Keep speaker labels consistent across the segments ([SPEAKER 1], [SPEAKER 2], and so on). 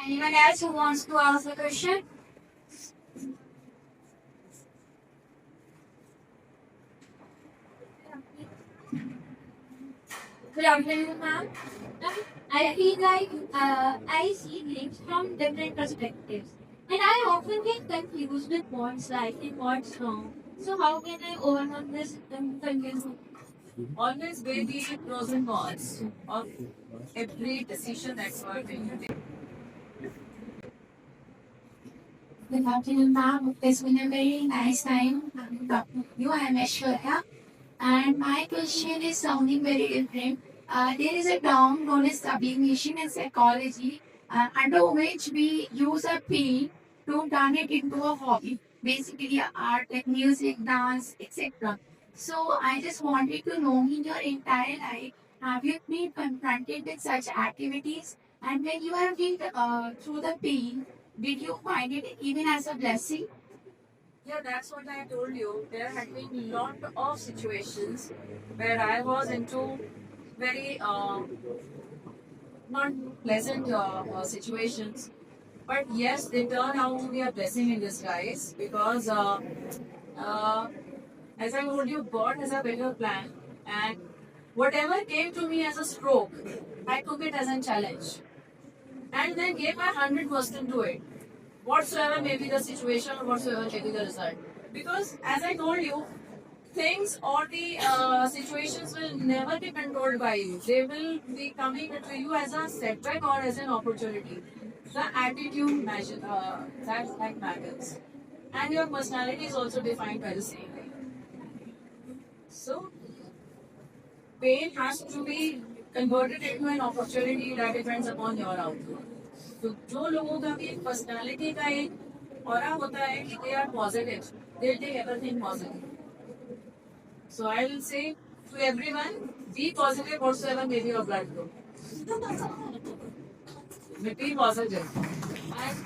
[SPEAKER 1] Anyone else who wants to ask a question? Good afternoon, ma'am. I feel like I see things from different perspectives, and I often get confused with what's right and what's wrong. So, how can I overcome this confusion? Always weigh the pros and cons of every decision that you are going to take. Good afternoon, ma'am. It's been a very nice time talking to you. I'm Aishwarya. And my question is sounding very different. There is a term known as sublimation in psychology, under which we use a pain to turn it into a hobby, basically art like music, dance, etc. So I just wanted to know, in your entire life, have you been confronted with such activities? And when you have been through the pain, did you find it even as a blessing? Yeah, that's what I told you. There had been lot of situations where I was into very not pleasant situations. But yes, they turn out to be a blessing in disguise because, uh, as I told you, God has a better plan, and whatever came to me as a stroke, I took it as a challenge and then gave my 100% to it, whatsoever may be the situation or whatsoever may be the result. Because, as I told you, things or the situations will never be controlled by you. They will be coming to you as a setback or as an opportunity. The attitude that matters, and your personality is also defined by the same way. So, pain has to be converted into an opportunity that depends upon your outlook. तो जो लोगों का भी personality का एक aura होता है कि they are positive, they take everything positive. So I will say to everyone, be positive whatsoever may be your blood group. Be positive. And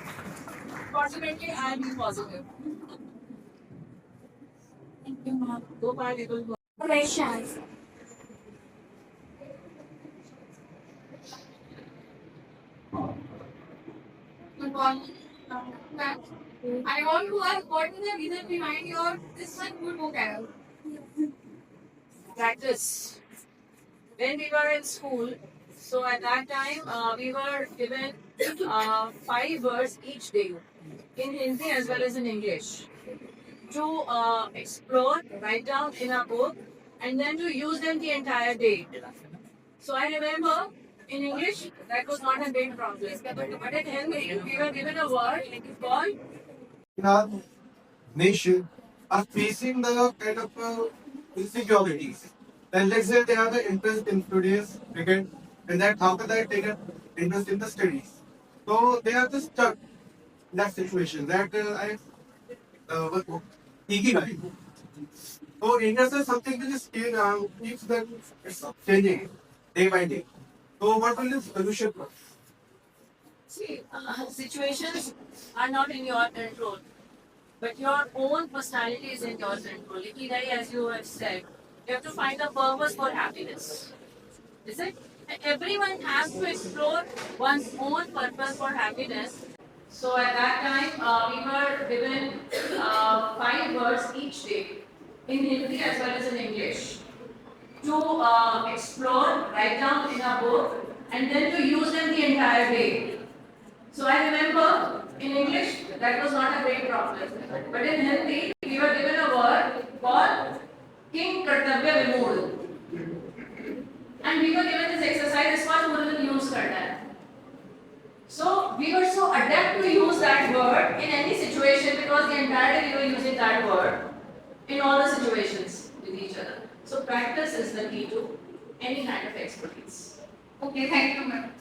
[SPEAKER 1] fortunately, I am positive. Thank you, ma'am. Go by little. Congratulations. Good morning. Ma'am. I want to ask what is the reason behind your this one good vocab? Practice. When we were in school, so at that time we were given 5 words each day in Hindi as well as in English to explore, write down in a book, and then to use them the entire day. So I remember in English that was not a big problem, but in Hindi we were given a word called our nation are facing the kind of insecurities. Then let's say they have the interest in studies, cricket, and that how can they take an interest in the studies? So they are just stuck in that situation. That I ikigai. So interest is something that just keeps them changing day by day. So what will the solution be? See, situations are not in your control. But your own personality is in your control. Ikigai, as you have said, you have to find a purpose for happiness. Is it? And everyone has to explore one's own purpose for happiness. So at that time, we were given 5 words each day in Hindi as well as in English to explore, write down in a book, and then to use them the entire day. So I remember in English that was not a great problem. But in Hindi, we were given a word called King Kartavya Vimud. And we were given this exercise, इसका पूर्ण use करना है. So we were so adept to use that word in any situation because the entire day we were using that word in all the situations with each other. So practice is the key to any kind of expertise. Okay, thank you, ma'am.